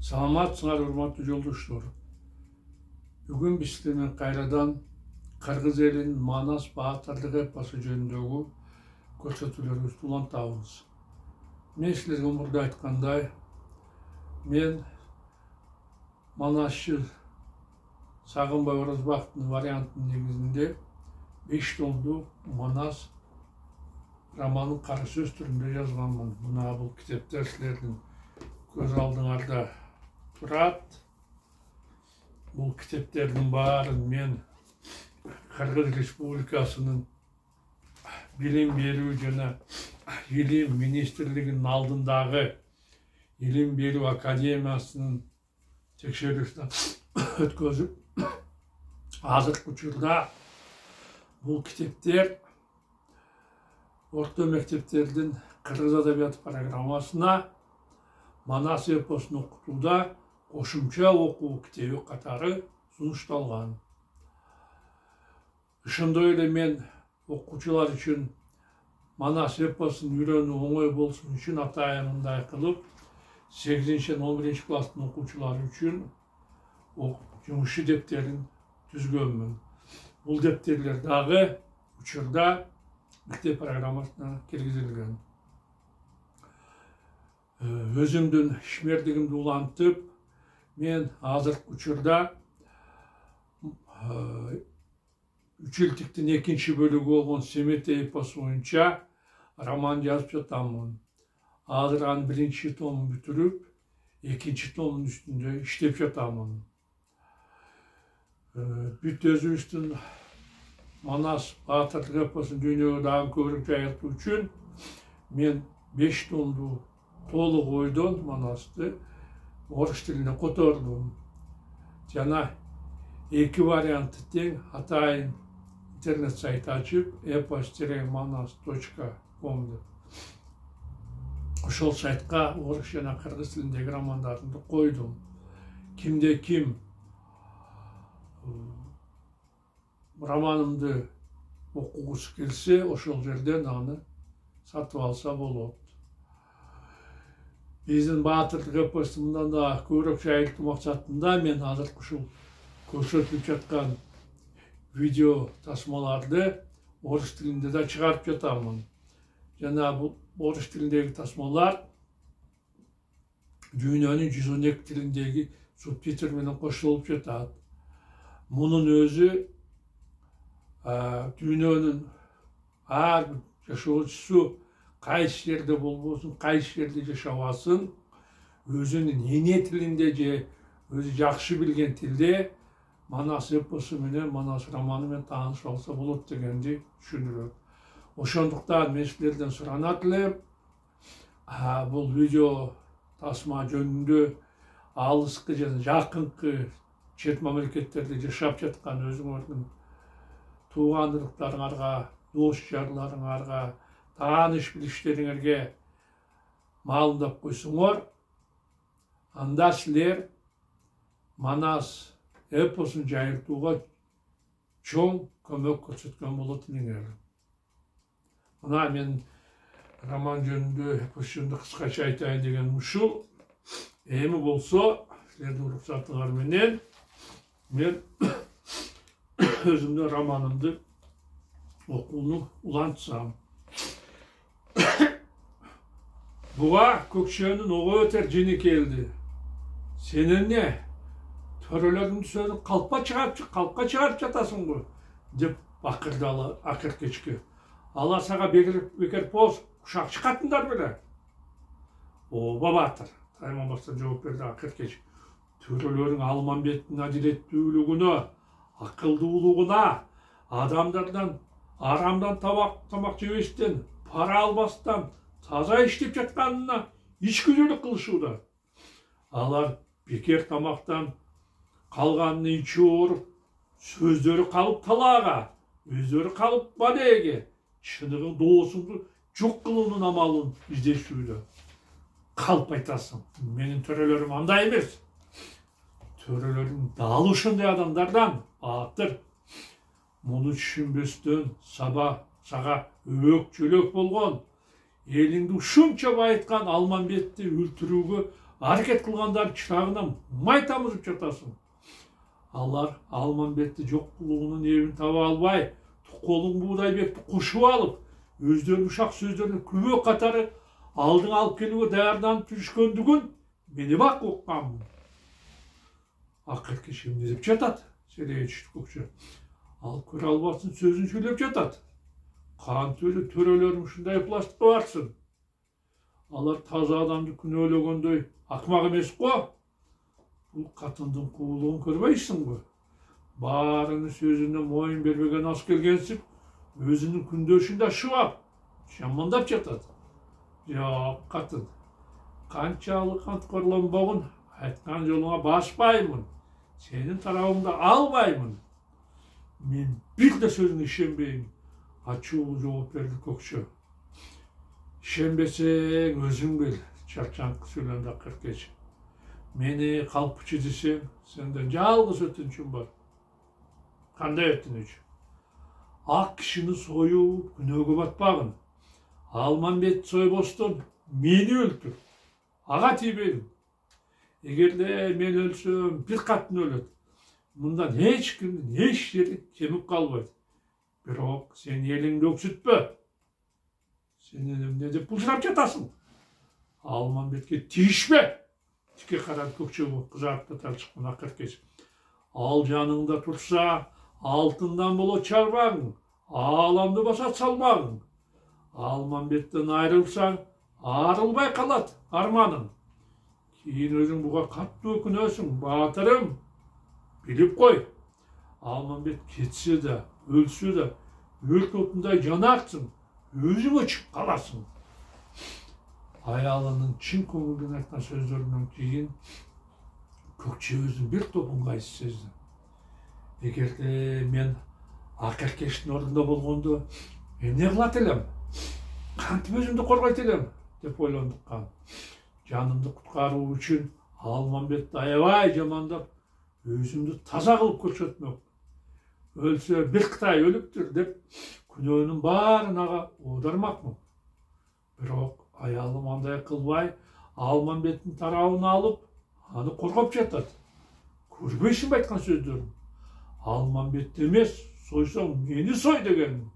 Саламатсыңар, урматтуу жолдоштор. Бүгүн биз сиздер кайрадан Кыргыз элинин Манас баатырдык эпосу жөнүндөгү көрсөтүүлөрүбүздү улантабыз. Мен силерге мурда айткандай, мен Манасчы Сагынбай Оразбаковдун вариантынын негизинде 5 томдуу Манас романын кара сөз түрүндө жазганмын. Мына бул китептер силердин көз алдыңарда турат. Бул китептердин баарын мен Кыргыз Республикасынын билим берүү жана илим министрлигинин алдындагы илим берүү академиясынын текшерүүсүнөн өткөзүп, азыркы учурда бул китептер орто мектептердин кыргыз адабияты программасына Манас эпосун окутууда кошумча окуу китеби катары сунушталган. Ошондой эле мен окуучулар үчүн Манас эпосун үйрөнүү оңой болсун үчүн атайын мындай кылып 8-11 класстын окуучулары үчүн жумуш дептерин түзгөнмүн. Бул дептерлер дагы учурда мектеп программасына киргизилген. Өзүмдүн ишмердигимди улантып, мен азыркы учурда 3-жылдыктын 2-нчи бөлүгү болгон Семетей эпосу боюнча роман жазып жатамын. Азыр анын 1-нчи томун бүтүрүп, 2-нчи томдун үстүндө иштеп жатамын. Бүт өзүбүздүн Манас баатырдык эпосун дүйнөгө дагы көбүрөөк жайылтуу үчүн мен 5 томдуу толук ойдон Манасты орус тилине котордум. Жана 2 варианты тең атайын интернет сайт ачып epos-manas.com деп. Ошол сайтка орус жана кыргыз тилиндеги романдарды койдум. Кимде ким романымды окугусу келсе, ошол жерден аны сатып алса болот. Биздин баатырдык эпосту мындан да көбүрөөк жайылтуу максатында мен азыркы ушул көрсөтүлүп жаткан видео тасмаларды орус тилинде да чыгарып жатамын. Жана бул орус тилиндеги тасмалар дүйнөнүн 112 тилиндеги субтитр менен кошулуп жатат. Мунун өзү дүйнөнүн ар бир жашоочусу кайсы жерде болбосун, кайсы жерде жашабасын, өзүнүн эне тилинде же өзү жакшы билген тилде Манас эпосу менен, Манас романы менен таанышып алса болот дегенди түшүндүрөт. Ошондуктан мен силерден суранат элем, бул видео тасма жөнүндө алыскы жана жакынкы чет мамлекеттерде жашап жаткан өзүңөрдүн тууган ырлыктарыңарга, дос жарларыңарга, тааныш билиштериңерге маалымдап койсоңор, анда силер Манас эпосун жайылтууга чоң көмөк көрсөткөн болот элеңер. Мына мен роман жөнүндө, эпос жөнүндө кыскача айтайын дегеним ушул. Эми болсо, силердин уруксатыңар менен мен өзүмдүн романымды окууну улантсам. Буга көкчөнүн ого өтер жини келди. Сен эмне? Төрөлөрдүн сөзүн калпка чыгарып жатасың го, деп бакырды акыркечке. Алар сага бекер поз кушак чыкатыңдар беле? Ооба баатыр, тайманбастан жооп берди акыркеч. Төрөлөрүң Алмамбеттин адилеттүүлүгүнө, акылдуулугуна, адамдардан арамдан тамак жебестен, пара албастан таза иштеп жатканына ичкүчүлүк кылышууда. Алар бекер тамактан калганын ичип ооруп, сөздөрү калып талаага, өздөрү калып балеге, чыныгы доосуңду жок кылуунун амалын издешүүдө. Калп айтасың, менин төрөлөрүм андай эмес. Төрөлөрүм дал ошондой адамдардан, баатыр. Муну түшүнбөстөн сага өбөк жөлөк болгон, элиңди ушунча байыткан Алмамбетти өлтүрүүгө аракет кылгандар чырагына май тамызып жатасың. Алар Алмамбетти жок кылуунун эбин таба албай, Колун Буудайбекти кошуп алып, өздөрүнүн ушак сөздөрүнө күбө катары алдыңа алып келүүгө даярданып жүрүшкөндүгүн мени бак укканмын. Акыркы эмне деп жатат? Селечит көкчө. Ал көрө албасын сөзүн сүйлөп жатат. Кантип эле төрөлөрүң ушундай пластикка барсын? Алар таза адамды күнөөлөгөндөй акмак эмес го? Бул катындын куулугун көрбөйсүңбү? Баарынын сөзүнө моюн бербеген ас келгенсип, өзүнүн күндөшүн да шыбап, жамандап жатат. Жок, катын. Канчалык анткорлонбогун айткан жолуңа баспаймын. Сенин тарабыңды албаймын. Мен бир да сөзүңө ишенбейм. Ачуу жооп берди көкчө. Ишенбесең өзүң бил, чарчаңкы сүйлөндү Акыркеч. Мени калпчы десең, сенден жалгыз өтүнчүм бар. Кандай өтүнүч? Ак кишини союп, күнөөгө батпагын. Алмамбет сойбостон мени өлтүр. Ага тийбейм. Эгерде мен өлсөм, бир катын өлөт. Мындан эч кимдин эч жери кемип калбайт. Бирок сен элиңди өксүтпө. Сен эмне деп булжырап жатасың? Алмамбетке тийишпе. Тике карады көкчө кызарып чыккан Акыркеч. Ал жаныңда турса, алтындан болот чарбагың, ааламды баса салмагың. Алмамбеттен айрылсаң, арылбай калат арманың. Кийин өзүң буга каттуу өкүнөсүң, баатырым. Билип кой. Алмамбет кетсе да, өлсө да, өрт отундай жанарсың, өзүң өчүп каласың. Аялынын чын көңүлдөн айткан сөздөрүнөн кийин көкчө өзүн бир топ ыңгайсыз сезди. Эгерде мен Акыркечтин ордунда болгондо эмне кылат элем? Кантип өзүмдү коргойт элем деп ойлондуккан. Жанымды куткаруу үчүн Алмамбетти аябай жамандап, өзүмдү таза кылып көрсөтмөк. Өлсө бир Кытай өлүптүр деп күнөөнүн баарын ага оодармакмын. Бирок аялым андай кылбай, Алмамбеттин тарабын алып, аны коргоп жатат. Көрбөйсүңбү айткан сөздөрүм? Алмамбетти эмес, сойсоң мени сой дегенмин.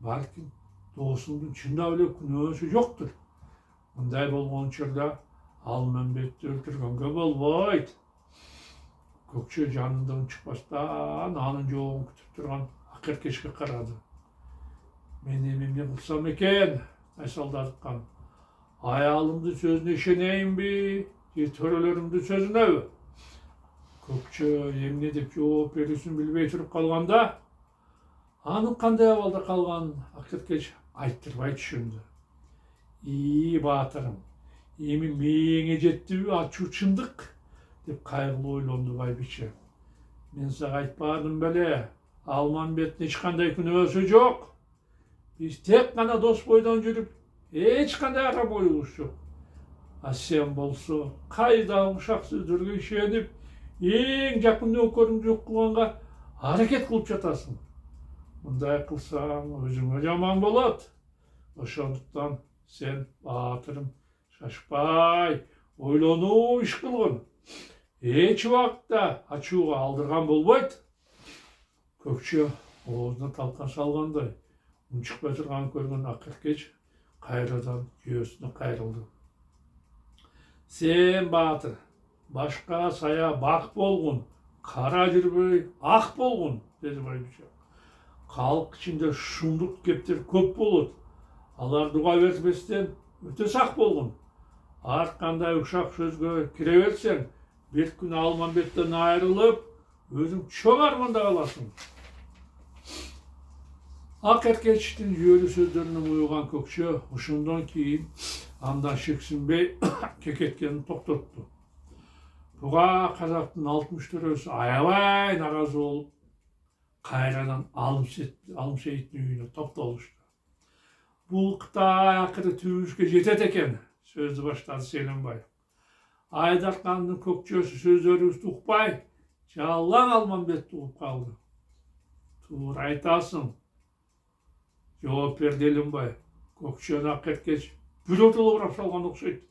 Балким досуңдун чындап эле күнөөсү жоктур. Мындай болгон учурда Алмамбетти өлтүргөнгө болбойт. Көкчө жанынан чыкпастан анын жообун күтүп турган Акыркечке карады. Мен эмне кылсам экен? Тайсалдадыккан. Аялымдын сөзүнө ишенейинби, же төрөлөрүмдүн сөзүнөбү? Көкчө эмне деп жооп берүүсүн билбей туруп калганда, анын кандай абалда калганын Акыркеч айттырбай түшүндү. Баатырым, эми мээңе жеттиби ачуу чындык? Деп кайгылуу ойлонду байбиче. Мен сага айтпадым беле, Алмамбеттин эч кандай күнөөсү жок. Биз тек гана дос бойдон жүрүп, эч кандай арам оюбуз жок. А сен болсо, кайда ушак сөздөргө ишенип, эң жакын нөкөрүң жок кылганга аракет кылып жатасың. Мындай кылсаң өзүңө жаман болот. Ошондуктан сен, баатырым, шашпай, ойлонуп иш кылгын. Эч убакта ачууга алдырган болбойт. Көкчө оозуна талкан салгандай, унчукпай турганын көргөн Акыркеч кайрадан күйөөсүнө кайрылды. Сен, баатыр, башка сая бак болгун, кара жүрбөй ак болгун, деди байбиче. Калк ичинде шумдук кептер көп болот. Аларды уга бербестен өтө сак болгун. Ар кандай ушак сөзгө кире берсең, бир күн Алмамбеттен айрылып, өзүң чоң арманда каласың. Акыркечтин жүйөлүү сөздөрүнөн уюган көкчө ошондон кийин андан шексинбей кекеткенин токтотту. Буга казактын 60 төрөсү аябай наразы болуп, кайрадан Алым Сейиттин үйүнө топтолушту. Бул Кытай акыры түбүбүзгө жетет экен, сөздү баштады Селимбай. Айдаркандын көкчөсү сөздөрүбүздү укпай, жалаң Алмамбетти угуп калды. Туура айтасың, жооп берди Элимбай. Көкчөнү Акыркеч биротоло урап салган окшойт.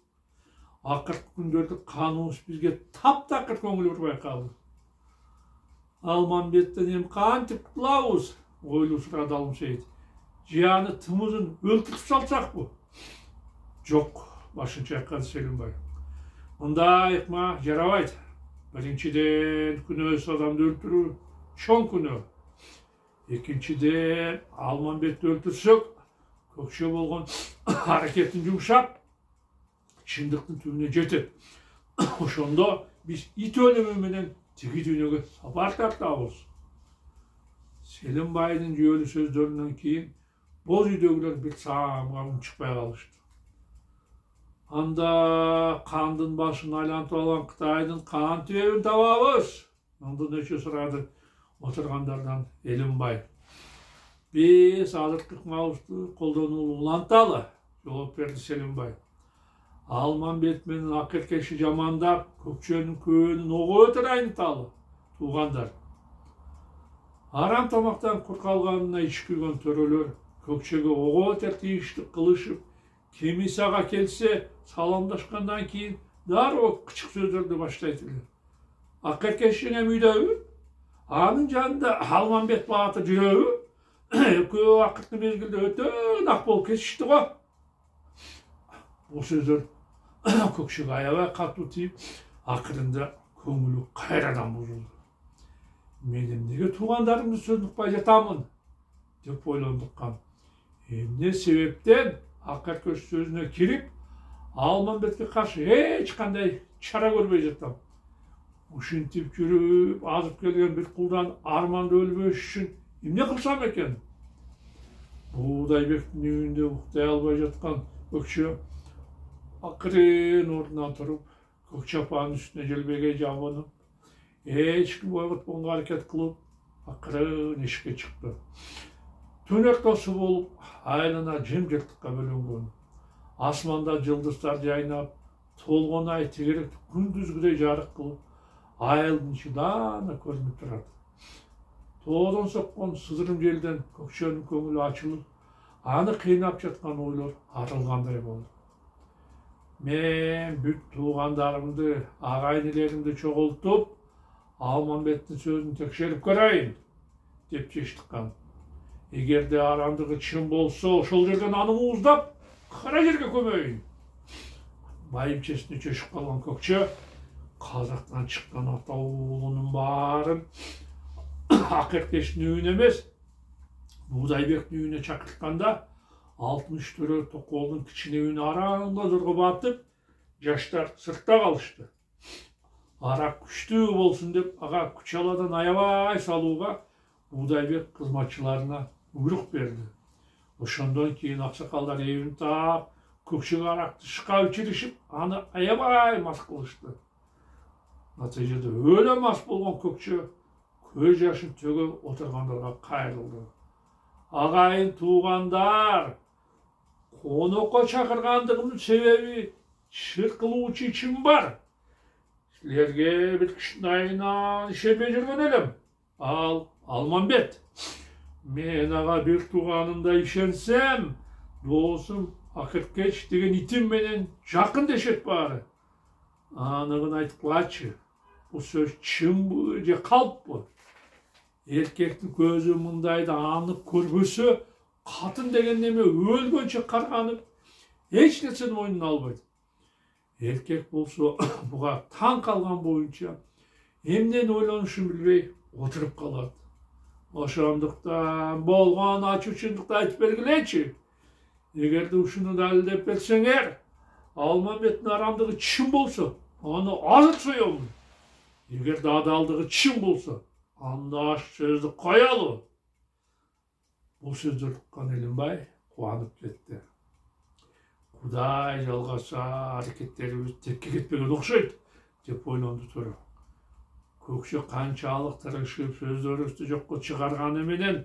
Акыркы күндөрдө каныбыз бизге таптакыр көңүл бурбай калды. Алмамбеттен эми кантип кутулабыз? Ойлуу сурады Алымсейит. Жыяны тым узун өлтүрүп салсакпы? Жок, башын чайкады Селимбай. Мындай ыкма жарабайт. Биринчиден күнөөсүз адамды өлтүрүү чоң күнөө. Экинчиден Алмамбетти өлтүрсөк, көкчө болгон аракетин жумшап, чындыктын түбүнө жетет. Ошондо биз ит өлүмү менен тиги дүйнөгө сапар тартабыз. Селимбайдын жүйөлүү сөздөрүнөн кийин боз үйдөгүлөр бир саамга унчукпай калышты. Анда кандын башын айлантып алган Кытайдын кантип эбин табабыз? Мындан өчө сурады отургандардан Элимбай. Биз азыркы ыкмабызды колдонууну уланталы, жооп берди Селимбай. Алмамбет менен Акеркешти жамандап, көкчөнүн көөнүн ого өтөр айныталы, туугандар. Арам тамактан кур калганына ич күйгөн төрөлөр көкчөгө ого өтөр тийиштик кылышып, кемиси ага келсе саламдашкандан кийин дароо кычык сөздөрдү баштайт эле. Акеркештин эми үйдөбү? Анын жанында Алмамбет баатыр жүрөбү? Экөө акыркы мезгилде өтө нак болуп кетишти го. Бул сөздөр көкчөгө аябай катуу тийип, акырында көңүлү кайрадан бузулду. Мен эмнеге туугандарымдын сөзүн укпай жатамын деп ойлондуккан. Эмне себептен Акеркеш сөзүнө кирип, Алмамбетке каршы эч кандай чара көрбөй жатам. Ушинтип жүрүп, азып келген бир кулдан арманды өлбөш үчүн эмне кылсам экен? Буудайбектин үйүндө уктай албай жаткан көкчө акырын ордунан туруп, көкчө апанын үстүнө желбегей жабынып, эч ким бойготпогонго аракет кылып, акырын эшикке чыкты. Түн ортосу болуп, айлана жымжырттыкка бөлөнгөн. Асманда жылдыздар жайнап, толгон ай тегеректи күндүзгүдөй жарык кылып, айылдын ичи даана көрүнүп турат. Тоодон соккон сызырым желден көкчөнүн көңүлү ачылып, аны кыйнап жаткан ойлор арылгандай болду. Мен бүт туугандарымды, агайын элеримди чогултуп, Алмамбеттин сөзүн текшерип көрөйүн деп чечтиккан. Эгерде арандыгы чын болсо, ошол жерден аны мууздап, кара жерге көмөйүн. Байымчесине чөшүп калган көкчө казактан чыккан атаулунун баарын Акеркештин үйүнө эмес, Буудайбектин үйүнө чакыртканда, алтын үчтөрө Токолдун кичине үйүнө араңга зорго батып, жаштар сыртта калышты. Ара күчтүү болсун деп, ага күчаладан аябай салууга Буудайбек кызматчыларына буйрук берди. Ошондон кийин аксакалдар эбин таап, көкчөгө аракты шкап ичиришип, аны аябай мас кылышты. Натыйжада өлө мас болгон көкчө көз жашын төгөп отургандарга кайрылды. Агайын туугандар, конокко чакыргандыгымдын себеби чыркылуучу ичим бар. Силерге бир кишинин айынан ишенбей жүргөн элем. Ал Алмамбет. Мен ага бир тууганымда ишенсем, доосум Акеркеч деген итим менен жакын дешет баары. Анығын айтқылачы, бұл сөз чынбы же қалыппы? Эркектің көзі мындайды анық көрбөсө, қатын деген неме өлгөнчө қарғанып, эч нерсени мойнуна албайт. Эркек болсо буга таң калган боюнча эмнени ойлонушун билбей отуруп калат. Ошондуктан болгон ачуу чындыкты айтып бергилечи. Эгерде ушуну далилдеп берсеңер, Алмамбеттин арамдыгы чын болсо, аны азыр соёмун. Эгерде адалдыгы чын болсо, анда аш сөздү коелу. Бул сөздөрдү уккан Элимбай кубанып кетти. Кудай жалгаса аракеттерибиз текке кетпеген окшойт деп ойлонду Төрө. Көкчө канчалык тырышып сөздөрүбүздү жокко чыгарганы менен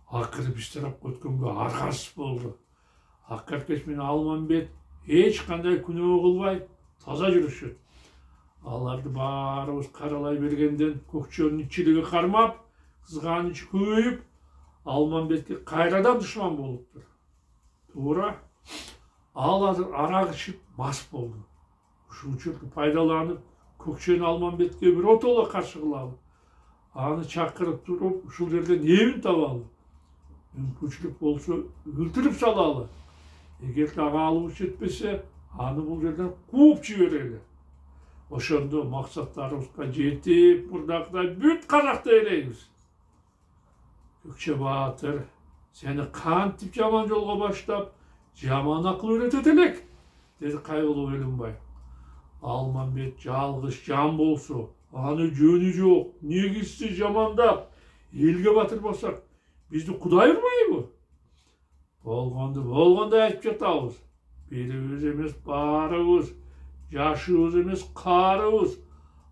акыры биз тарапка өткөнгө аргасыз болду. Акеркеч менен Алмамбет эч кандай күнөө кылбай таза жүрүшөт. Аларды баарыбыз каралай бергенден көкчөнүн ичилиги кармап, кызганычы көбөйүп, Алмамбетке кайрадан душман болуптур. Туура, ал азыр арак ичип мас болду. ушул учурду пайдаланып Көкчені Алмамбетке bir отола каршы кылалы. Аны чакырып туруп ушул жерден эмин табалы. Мүмкүнчүлүк болсо өлтүрүп салалы. Эгер ага алып жетпесе, аны бул жерден кууп жиберели. Ошондо максаттарыбызга жетип, мурдагыдай бүт казакты ээлейбиз. Көкче Баатыр, сени кантип жаман жолго баштап, жаман акыл үйрөтөт элек, деди Кайгылуу Элимбай. Алмамбет жалгыз жан болсо, аны жөнү жок, негизсиз жамандап, элге батырбасак, бизди Кудай урмайбы? Болгондо айтып жатабыз. Бирибиз эмес баарыбыз, жашыбыз эмес карыбыз.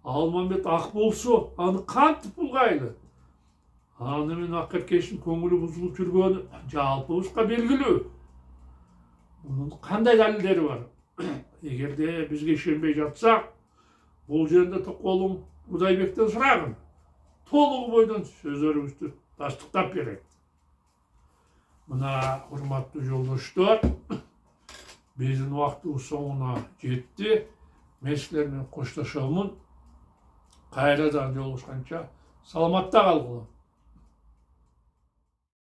Алмамбет ак болсо, аны кантип булгайлы? Аны менен Акеркештин көңүлү бузулуп жүргөнү жалпыбызга белгилүү. Мунун кандай далилдери бар? Эгерде бизге ишенбей жатсак, бул жерде Токолум Кудайбектен сурагын. Толугу бойдон сөздөрүбүздү тастыктап берет. Мына урматтуу жолдоштор, биздин убактыбыз соңуна жетти. Мен силер менен коштошомун. Кайрадан жолугушканча саламатта калгыла.